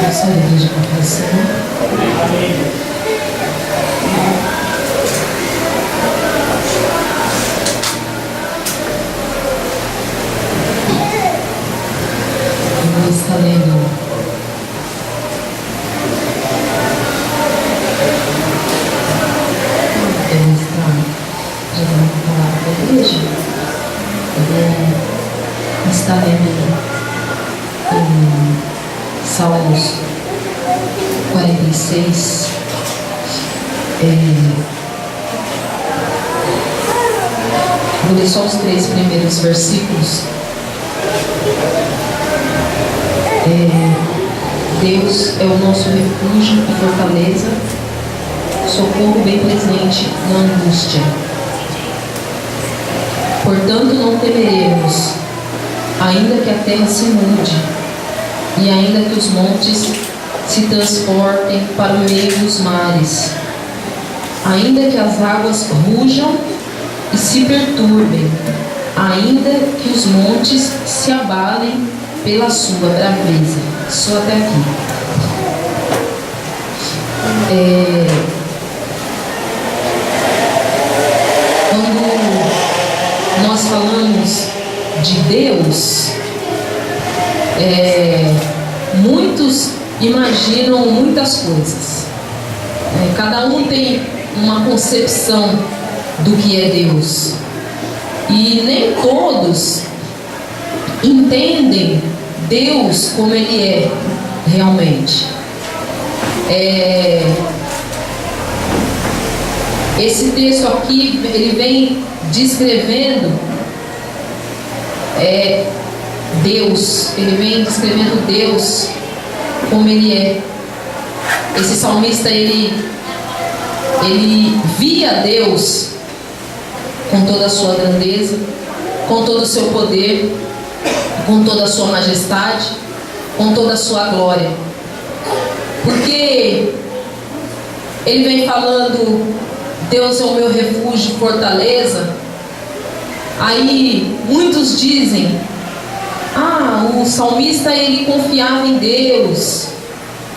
Essa é a igreja confessão. Eu vou estar lendo a palavra da igreja. Está lendo em Salmos 46. Vou ler só os 3 primeiros versículos. Deus é o nosso refúgio e fortaleza, socorro bem presente na angústia. Portanto não temeremos, ainda que a terra se mude, e ainda que os montes se transportem para o meio dos mares, ainda que as águas rujam e se perturbem, ainda que os montes se abalem pela sua braveza. Só até aqui. Quando nós falamos de Deus, muitos imaginam muitas coisas. Cada um tem uma concepção do que é Deus. E nem todos entendem Deus como Ele é realmente. Esse texto aqui, ele vem descrevendo Deus, ele vem descrevendo Deus como Ele é. Esse salmista, ele via Deus com toda a sua grandeza, com todo o seu poder, com toda a sua majestade, com toda a sua glória. Porque ele vem falando: Deus é o meu refúgio e fortaleza. Aí muitos dizem: o salmista ele confiava em Deus,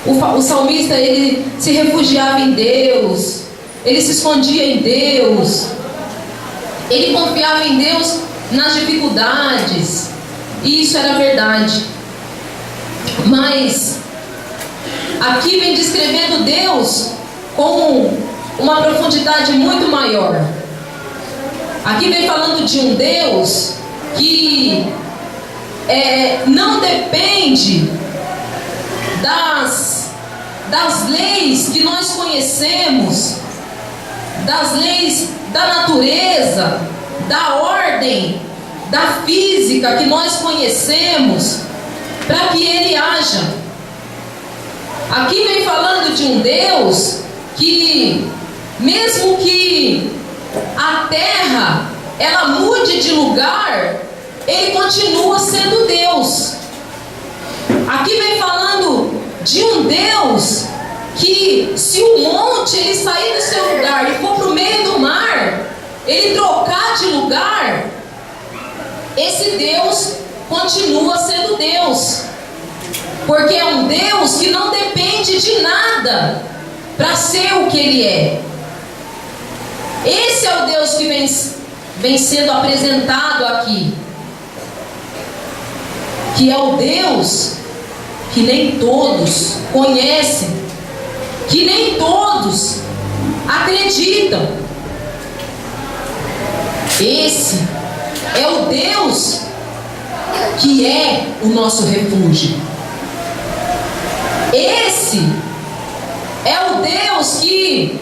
o salmista ele se refugiava em Deus, ele se escondia em Deus, ele confiava em Deus nas dificuldades. E isso era verdade. Mas aqui vem descrevendo Deus com uma profundidade muito maior. Aqui vem falando de um Deus que não depende das leis que nós conhecemos, das leis da natureza, da ordem, da física que nós conhecemos, para que Ele haja. Aqui vem falando de um Deus que, mesmo que a terra ela mude de lugar, Ele continua sendo Deus. Aqui vem falando de um Deus que, se o monte ele sair do seu lugar e for para o meio do mar, ele trocar de lugar, esse Deus continua sendo Deus. Porque é um Deus que não depende de nada para ser o que Ele é. Esse é o Deus que vem sendo apresentado aqui. Que é o Deus que nem todos conhecem, que nem todos acreditam. Esse é o Deus que é o nosso refúgio. Esse é o Deus que,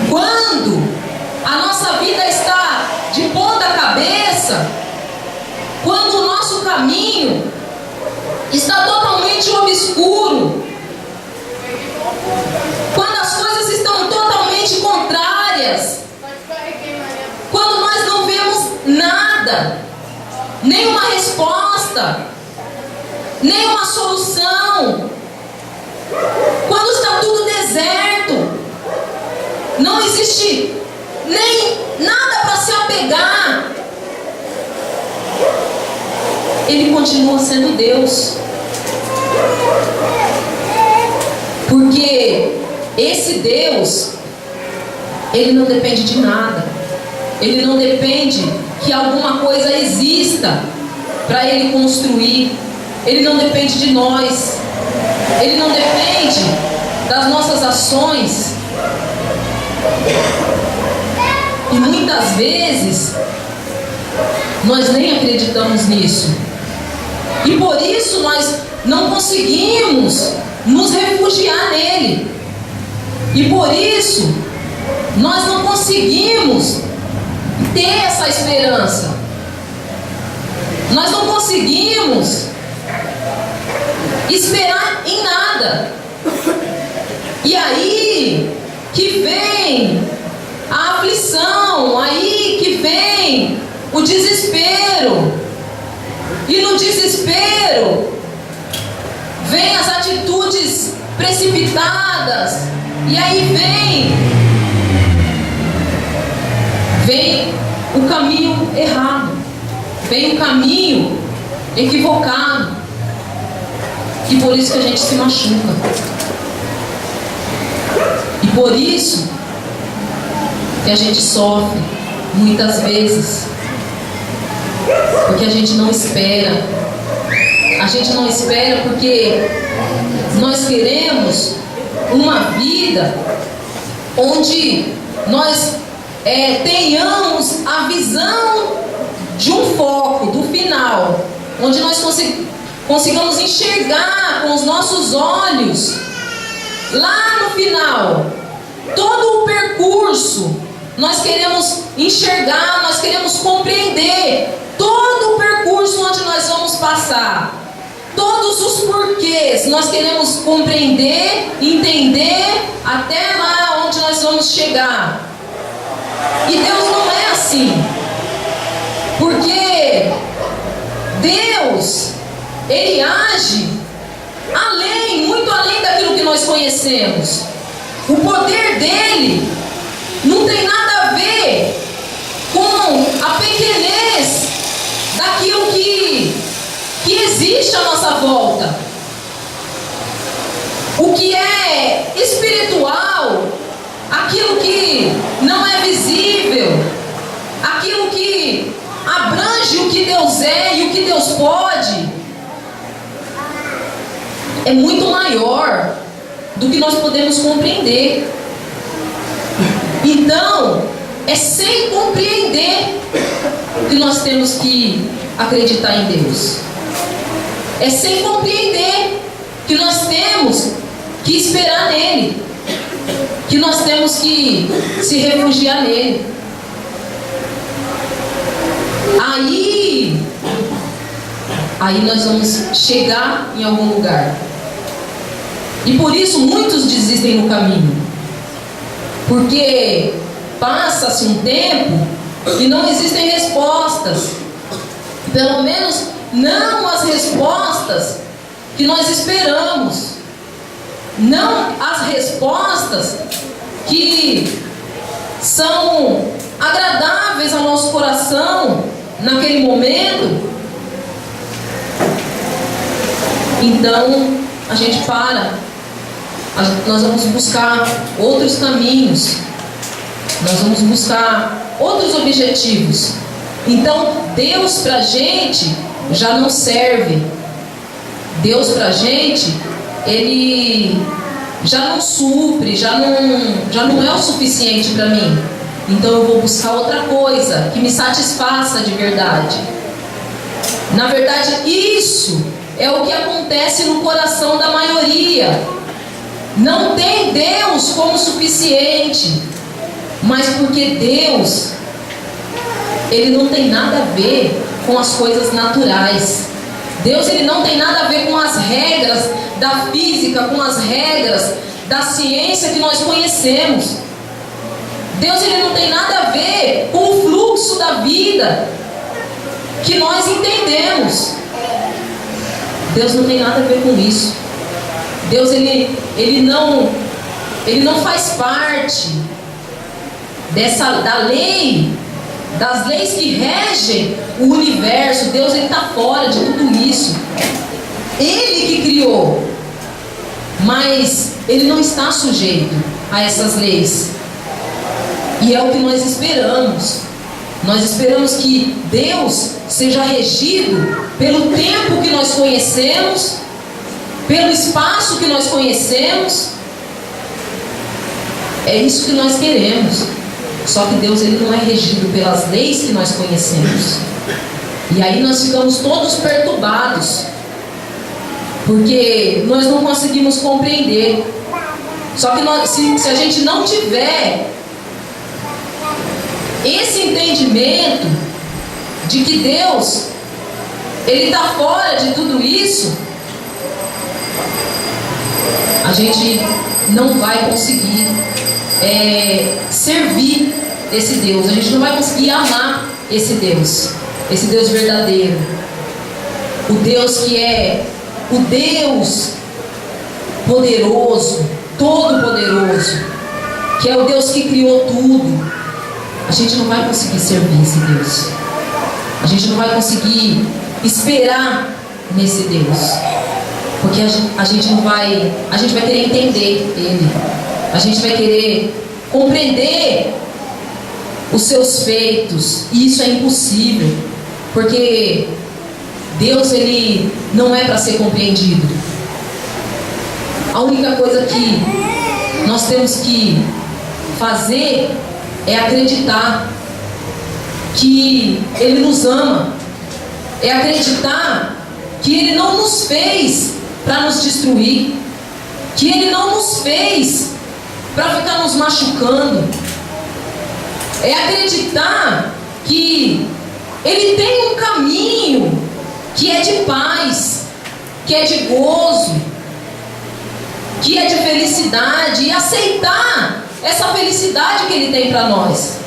quando a nossa vida está de ponta cabeça, quando o nosso caminho está totalmente obscuro, quando as coisas estão totalmente contrárias, quando nós não vemos nada, nenhuma resposta, nenhuma solução, quando está tudo deserto, não existe nem nada para se apegar, Ele continua sendo Deus. Porque esse Deus, Ele não depende de nada. Ele não depende que alguma coisa exista para Ele construir. Ele não depende de nós. Ele não depende das nossas ações. E muitas vezes nós nem acreditamos nisso. E por isso nós não conseguimos nos refugiar nele. E por isso nós não conseguimos ter essa esperança. Nós não conseguimos esperar em nada. E aí que vem a aflição, aí que vem o desespero. E no desespero vem as atitudes precipitadas. E aí vem o caminho errado, vem o caminho equivocado. E por isso que a gente se machuca. E por isso que a gente sofre muitas vezes. Porque a gente não espera. A gente não espera porque nós queremos uma vida onde nós tenhamos a visão de um foco, do final, onde nós consigamos enxergar com os nossos olhos lá no final todo o percurso. Nós queremos enxergar, nós queremos compreender todo o percurso onde nós vamos passar, todos os porquês. Nós queremos compreender, entender até lá onde nós vamos chegar. E Deus não é assim, porque Deus, Ele age além, muito além daquilo que nós conhecemos. O poder dele não tem nada a ver com a pequenez daquilo que existe à nossa volta. O que é espiritual, aquilo que não é visível, aquilo que abrange o que Deus é e o que Deus pode, é muito maior do que nós podemos compreender. Então, é sem compreender que nós temos que acreditar em Deus. É sem compreender que nós temos que esperar nele, que nós temos que se refugiar nele. Aí nós vamos chegar em algum lugar. E por isso muitos desistem no caminho, porque passa-se um tempo e não existem respostas, pelo menos não as respostas que nós esperamos, não as respostas que são agradáveis ao nosso coração naquele momento. Então a gente para, nós vamos buscar outros caminhos, nós vamos buscar outros objetivos. Então Deus pra gente já não serve. Deus pra gente, Ele já não supre, já não é o suficiente para mim. Então eu vou buscar outra coisa que me satisfaça de verdade. Na verdade, isso é o que acontece no coração da maioria. Não tem Deus como suficiente, mas porque Deus, Ele não tem nada a ver com as coisas naturais. Deus, Ele não tem nada a ver com as regras da física, com as regras da ciência que nós conhecemos. Deus, Ele não tem nada a ver com o fluxo da vida que nós entendemos. Deus não tem nada a ver com isso. Deus, Ele não faz parte da lei, das leis que regem o universo. Deus, Ele está fora de tudo isso. Ele que criou. mas ele não está sujeito a essas leis. E é o que nós esperamos. Nós esperamos que Deus seja regido pelo tempo que nós conhecemos, pelo espaço que nós conhecemos. É isso que nós queremos. Só que Deus, ele não é regido pelas leis que nós conhecemos. E aí nós ficamos todos perturbados, porque nós não conseguimos compreender. Só que se a gente não tiver esse entendimento de que Deus, ele está fora de tudo isso, a gente não vai conseguir servir esse Deus. A gente não vai conseguir amar esse Deus verdadeiro, o Deus que é o Deus poderoso, todo poderoso, que é o Deus que criou tudo. A gente não vai conseguir servir esse Deus. A gente não vai conseguir esperar nesse Deus, porque a gente vai querer entender Ele, a gente vai querer compreender os seus feitos, e isso é impossível, porque Deus, ele não é para ser compreendido. A única coisa que nós temos que fazer é acreditar que Ele nos ama, é acreditar que Ele não nos fez para nos destruir, que Ele não nos fez para ficar nos machucando, é acreditar que Ele tem um caminho que é de paz, que é de gozo, que é de felicidade, e aceitar essa felicidade que Ele tem para nós,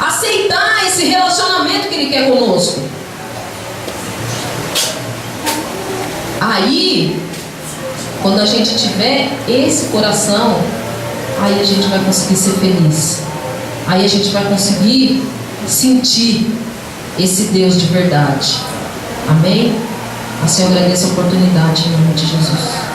aceitar esse relacionamento que Ele quer conosco. Aí, quando a gente tiver esse coração, aí a gente vai conseguir ser feliz, aí a gente vai conseguir sentir esse Deus de verdade. Amém? Assim eu agradeço a oportunidade em nome de Jesus.